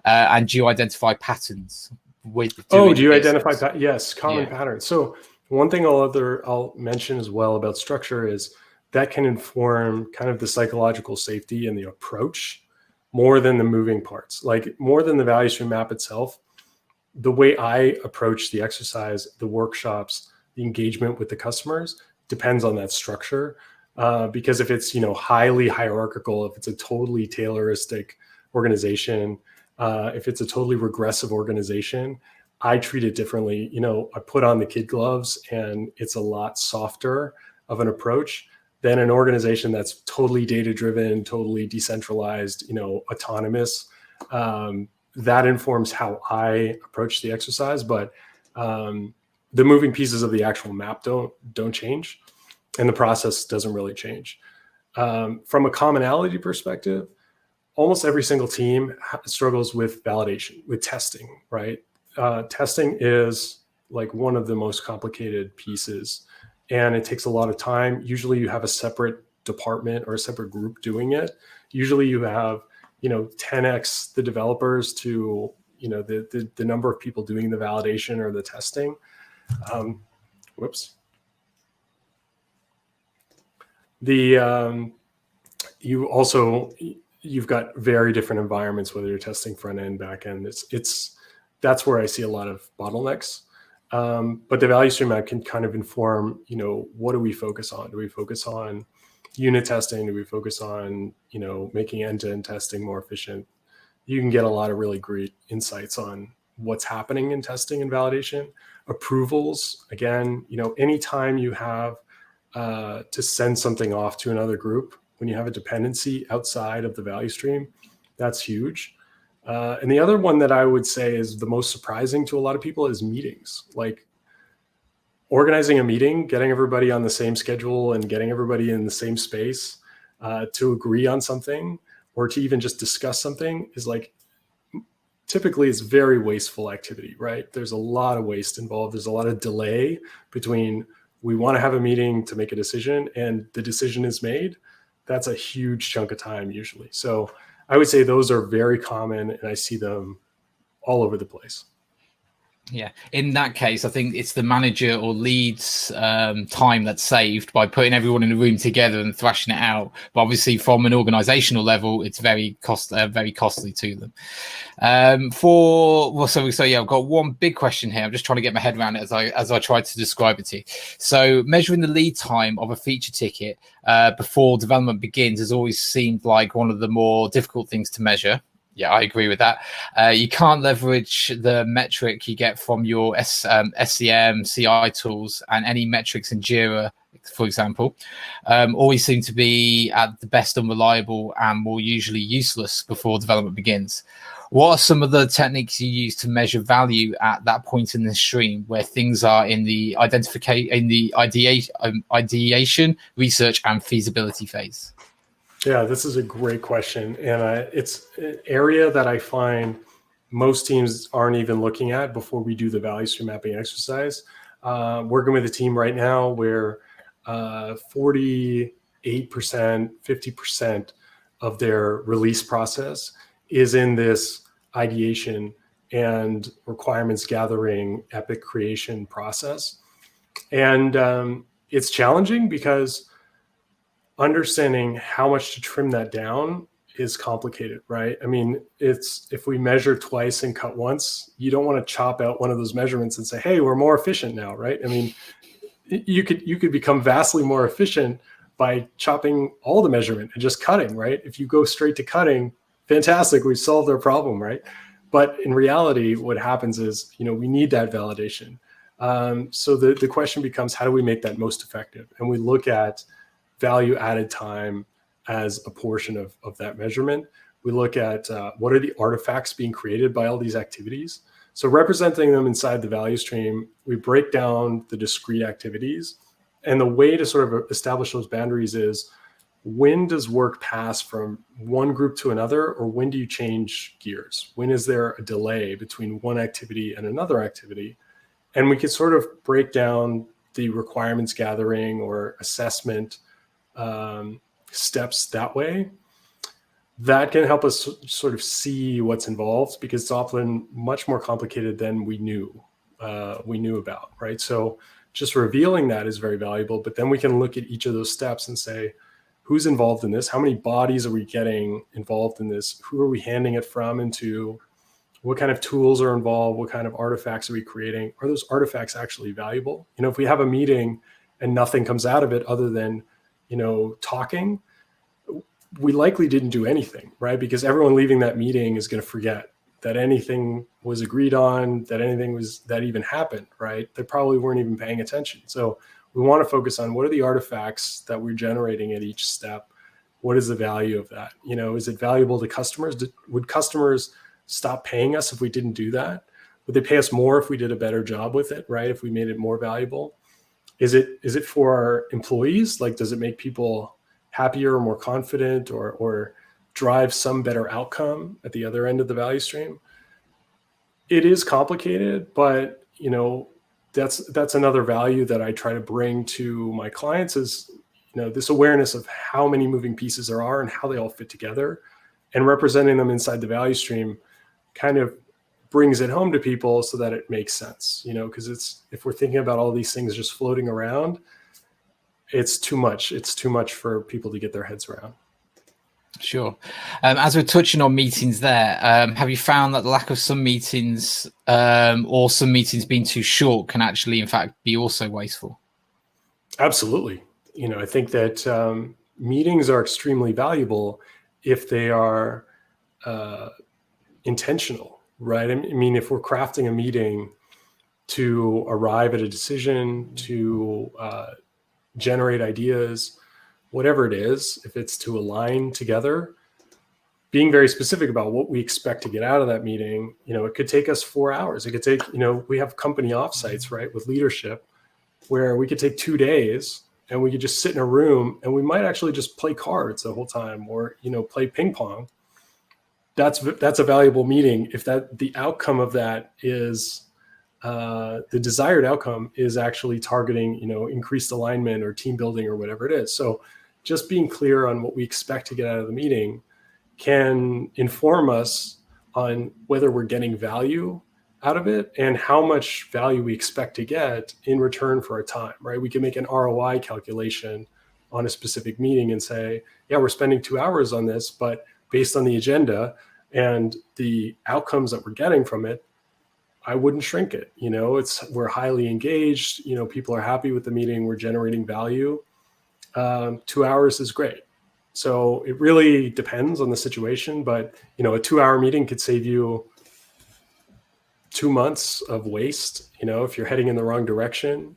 And do you identify patterns with doing do you this? identify yes, common patterns. So one thing I'll mention as well about structure is that can inform kind of the psychological safety and the approach more than the moving parts, like more than the value stream map itself. The way I approach the exercise, the workshops, the engagement with the customers depends on that structure. Because if it's, highly hierarchical, if it's a totally Tayloristic organization, if it's a totally regressive organization, I treat it differently. I put on the kid gloves and it's a lot softer of an approach than an organization that's totally data-driven, totally decentralized, autonomous. That informs how I approach the exercise, but the moving pieces of the actual map don't change, and the process doesn't really change. From a commonality perspective, almost every single team struggles with validation, with testing, right? Testing is like one of the most complicated pieces, and it takes a lot of time. Usually you have a separate department or a separate group doing it. Usually you have 10x the developers to the number of people doing the validation or the testing. You've got very different environments, whether you're testing front end, back end. That's where I see a lot of bottlenecks. But the value stream map can kind of inform, what do we focus on? Do we focus on unit testing? Do we focus on, making end-to-end testing more efficient? You can get a lot of really great insights on what's happening in testing and validation. Approvals, again, anytime you have to send something off to another group, when you have a dependency outside of the value stream, that's huge. And the other one that I would say is the most surprising to a lot of people is meetings. Like organizing a meeting, getting everybody on the same schedule and getting everybody in the same space to agree on something or to even just discuss something is typically it's very wasteful activity, right? There's a lot of waste involved. There's a lot of delay between we want to have a meeting to make a decision and the decision is made. That's a huge chunk of time usually. So I would say those are very common and I see them all over the place. Yeah. In that case, I think it's the manager or lead's time that's saved by putting everyone in a room together and thrashing it out. But obviously, from an organizational level, it's very costly to them. I've got one big question here. I'm just trying to get my head around it as I tried to describe it to you. So, measuring the lead time of a feature ticket before development begins has always seemed like one of the more difficult things to measure. Yeah, I agree with that. You can't leverage the metric you get from your SCM, CI tools, and any metrics in Jira, for example, always seem to be at the best unreliable and more usually useless before development begins. What are some of the techniques you use to measure value at that point in the stream where things are in the ideation, research, and feasibility phase? Yeah, this is a great question. And it's an area that I find most teams aren't even looking at before we do the value stream mapping exercise. Working with a team right now where 48%, 50% of their release process is in this ideation and requirements gathering, epic creation process. And it's challenging because understanding how much to trim that down is complicated, right? I mean, if we measure twice and cut once, you don't want to chop out one of those measurements and say, hey, we're more efficient now, right? I mean, you could become vastly more efficient by chopping all the measurement and just cutting, right? If you go straight to cutting, fantastic, we've solved our problem, right? But in reality, what happens is, we need that validation. So the question becomes, how do we make that most effective? And we look at value added time as a portion of that measurement. We look at what are the artifacts being created by all these activities. So representing them inside the value stream, we break down the discrete activities. And the way to sort of establish those boundaries is, when does work pass from one group to another, or when do you change gears? When is there a delay between one activity and another activity? And we can sort of break down the requirements gathering or assessment steps that way. That can help us sort of see what's involved, because it's often much more complicated than we knew about, right? So just revealing that is very valuable, but then we can look at each of those steps and say, who's involved in this? How many bodies are we getting involved in this? Who are we handing it from and to? What kind of tools are involved? What kind of artifacts are we creating? Are those artifacts actually valuable? If we have a meeting and nothing comes out of it other than talking, we likely didn't do anything, right? Because everyone leaving that meeting is going to forget that anything was agreed on, that anything that even happened, right? They probably weren't even paying attention. So we want to focus on, what are the artifacts that we're generating at each step? What is the value of that? Is it valuable to customers? Would customers stop paying us if we didn't do that? Would they pay us more if we did a better job with it, right? If we made it more valuable? Is it for our employees? Like, does it make people happier or more confident, or drive some better outcome at the other end of the value stream? It is complicated, but that's another value that I try to bring to my clients is, this awareness of how many moving pieces there are and how they all fit together, and representing them inside the value stream kind of brings it home to people so that it makes sense, because if we're thinking about all these things just floating around, it's too much. It's too much for people to get their heads around. Sure. As we're touching on meetings there, have you found that the lack of some meetings or some meetings being too short can actually, in fact, be also wasteful? Absolutely. I think that meetings are extremely valuable if they are intentional, right? I mean, if we're crafting a meeting to arrive at a decision, to generate ideas, whatever it is, if it's to align together, being very specific about what we expect to get out of that meeting, it could take us 4 hours. It could take, we have company offsites, right, with leadership, where we could take 2 days and we could just sit in a room and we might actually just play cards the whole time, or, play ping pong. That's a valuable meeting if the outcome of that is the desired outcome is actually targeting, increased alignment or team building or whatever it is. So just being clear on what we expect to get out of the meeting can inform us on whether we're getting value out of it and how much value we expect to get in return for our time, right? We can make an ROI calculation on a specific meeting and say, yeah, we're spending 2 hours on this, but based on the agenda and the outcomes that we're getting from it, I wouldn't shrink it. We're highly engaged, people are happy with the meeting, we're generating value. 2 hours is great. So it really depends on the situation, but a 2-hour meeting could save you 2 months of waste. If you're heading in the wrong direction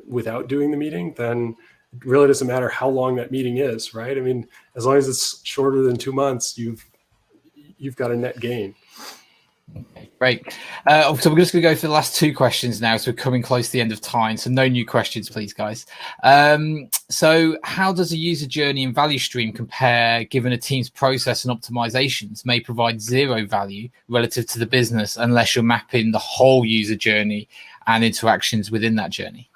without doing the meeting, then it really doesn't matter how long that meeting is, right? I mean, as long as it's shorter than 2 months, you've got a net gain. Okay, great. So we're just going to go for the last 2 questions now. So we're coming close to the end of time. So no new questions, please, guys. So how does a user journey and value stream compare, given a team's process and optimizations may provide 0 value relative to the business unless you're mapping the whole user journey and interactions within that journey?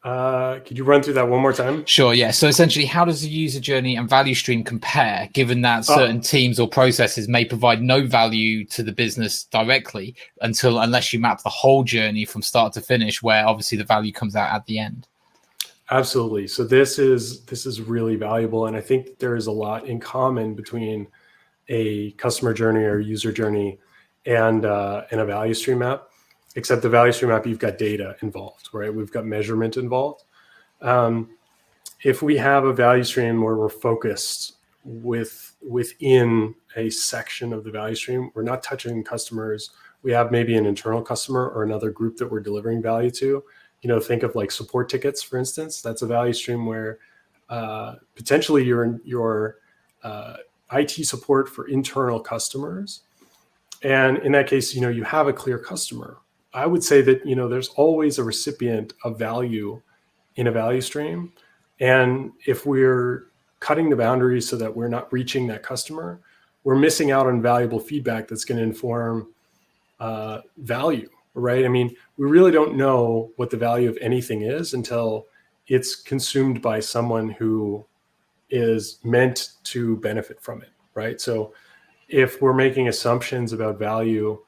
Could you run through that one more time? Sure, yeah. So essentially, how does the user journey and value stream compare, given that certain teams or processes may provide no value to the business directly unless you map the whole journey from start to finish, where obviously the value comes out at the end? Absolutely. So this is really valuable, and I think there is a lot in common between a customer journey or user journey and a value stream map. Except the value stream map, you've got data involved, right? We've got measurement involved. If we have a value stream where we're focused within a section of the value stream, we're not touching customers. We have maybe an internal customer or another group that we're delivering value to. Think of like support tickets, for instance. That's a value stream where potentially your IT support for internal customers. And in that case, you have a clear customer. I would say that, there's always a recipient of value in a value stream. And if we're cutting the boundaries so that we're not reaching that customer, we're missing out on valuable feedback that's going to inform value, right? I mean, we really don't know what the value of anything is until it's consumed by someone who is meant to benefit from it, right? So if we're making assumptions about value,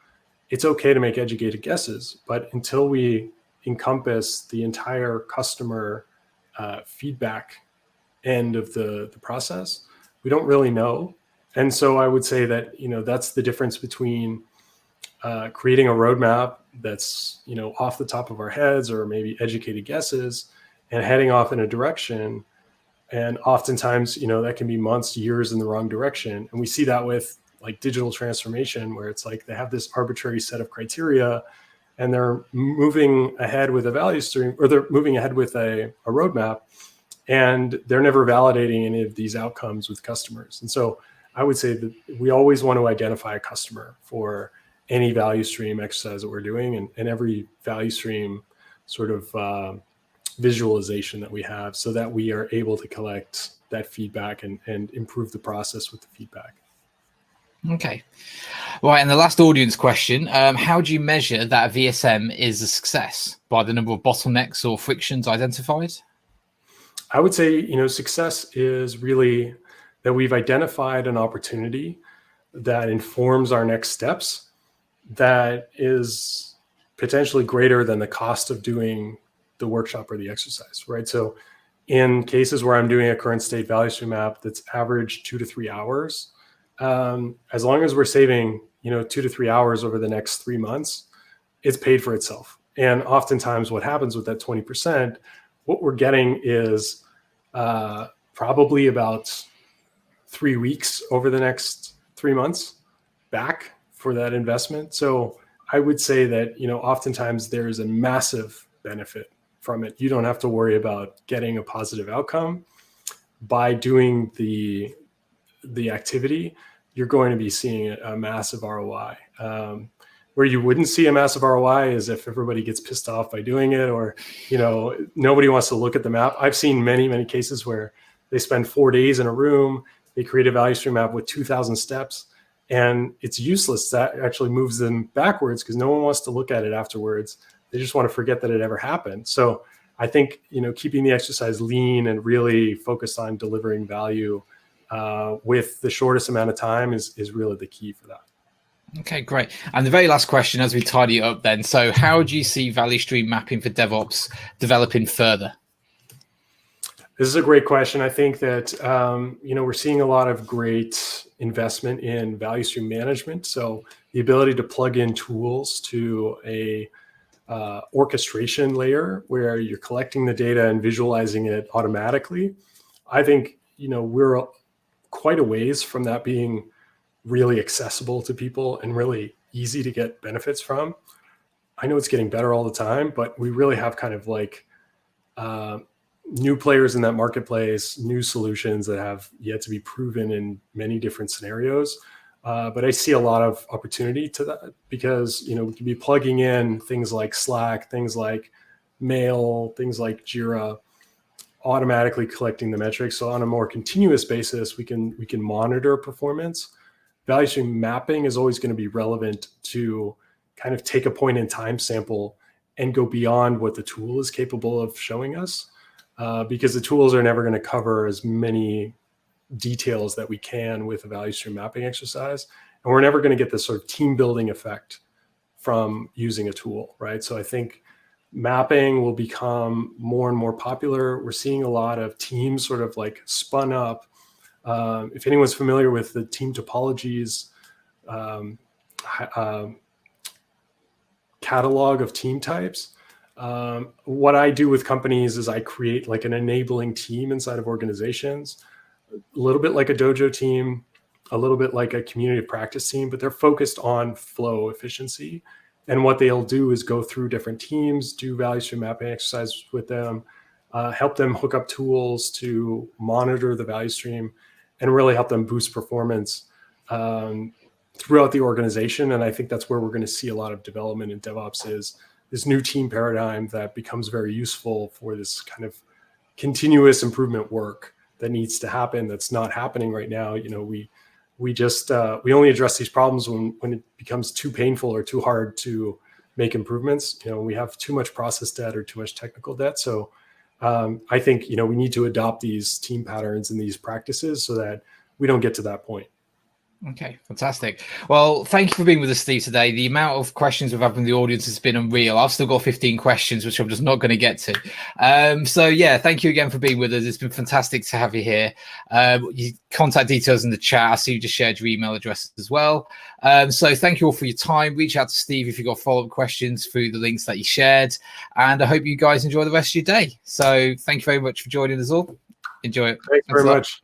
it's okay to make educated guesses, but until we encompass the entire customer feedback end of the process, we don't really know. And so I would say that, that's the difference between creating a roadmap that's, off the top of our heads or maybe educated guesses and heading off in a direction. And oftentimes, that can be months, years in the wrong direction. And we see that with like digital transformation, where it's like they have this arbitrary set of criteria and they're moving ahead with a value stream, or they're moving ahead with a roadmap, and they're never validating any of these outcomes with customers. And so I would say that we always want to identify a customer for any value stream exercise that we're doing, and every value stream sort of visualization that we have, so that we are able to collect that feedback and improve the process with the feedback. Okay. Right. And the last audience question, how do you measure that a VSM is a success? By the number of bottlenecks or frictions identified? I would say, success is really that we've identified an opportunity that informs our next steps that is potentially greater than the cost of doing the workshop or the exercise, right? So in cases where I'm doing a current state value stream map that's average 2 to 3 hours, as long as we're saving, 2 to 3 hours over the next 3 months, it's paid for itself. And oftentimes what happens with that 20%, what we're getting is probably about 3 weeks over the next 3 months back for that investment. So I would say that, oftentimes there is a massive benefit from it. You don't have to worry about getting a positive outcome. By doing the activity, you're going to be seeing a massive ROI. Where you wouldn't see a massive ROI is if everybody gets pissed off by doing it, or, nobody wants to look at the map. I've seen many, many cases where they spend 4 days in a room, they create a value stream map with 2,000 steps, and it's useless. That actually moves them backwards because no one wants to look at it afterwards. They just want to forget that it ever happened. So I think, keeping the exercise lean and really focused on delivering value with the shortest amount of time is really the key for that. Okay, great. And the very last question as we tidy it up then. So how do you see value stream mapping for DevOps developing further? This is a great question. I think that, we're seeing a lot of great investment in value stream management. So the ability to plug in tools to a orchestration layer where you're collecting the data and visualizing it automatically. I think, we're quite a ways from that being really accessible to people and really easy to get benefits from. I know it's getting better all the time, but we really have kind of like new players in that marketplace, new solutions that have yet to be proven in many different scenarios. But I see a lot of opportunity to that because, we can be plugging in things like Slack, things like Mail, things like Jira, automatically collecting the metrics. So on a more continuous basis, we can monitor performance. Value stream mapping is always going to be relevant to kind of take a point in time sample and go beyond what the tool is capable of showing us, because the tools are never going to cover as many details that we can with a value stream mapping exercise. And we're never going to get this sort of team building effect from using a tool, right? So I think mapping will become more and more popular. We're seeing a lot of teams sort of like spun up. If anyone's familiar with the team topologies catalog of team types, what I do with companies is I create like an enabling team inside of organizations, a little bit like a dojo team, a little bit like a community practice team, but they're focused on flow efficiency. And what they'll do is go through different teams, do value stream mapping exercises with them, help them hook up tools to monitor the value stream, and really help them boost performance throughout the organization. And I think that's where we're going to see a lot of development in DevOps, is this new team paradigm that becomes very useful for this kind of continuous improvement work that needs to happen, that's not happening right now. We only address these problems when it becomes too painful or too hard to make improvements. We have too much process debt or too much technical debt. So I think, we need to adopt these team patterns and these practices so that we don't get to that point. Okay, fantastic. Well, thank you for being with us, Steve, today. The amount of questions we've had from the audience has been unreal. I've still got 15 questions, which I'm just not going to get to. So yeah, thank you again for being with us. It's been fantastic to have you here. Your contact details in the chat. I see you just shared your email address as well. So thank you all for your time. Reach out to Steve if you've got follow-up questions through the links that you shared. And I hope you guys enjoy the rest of your day. So thank you very much for joining us all. Enjoy it. Thanks very much.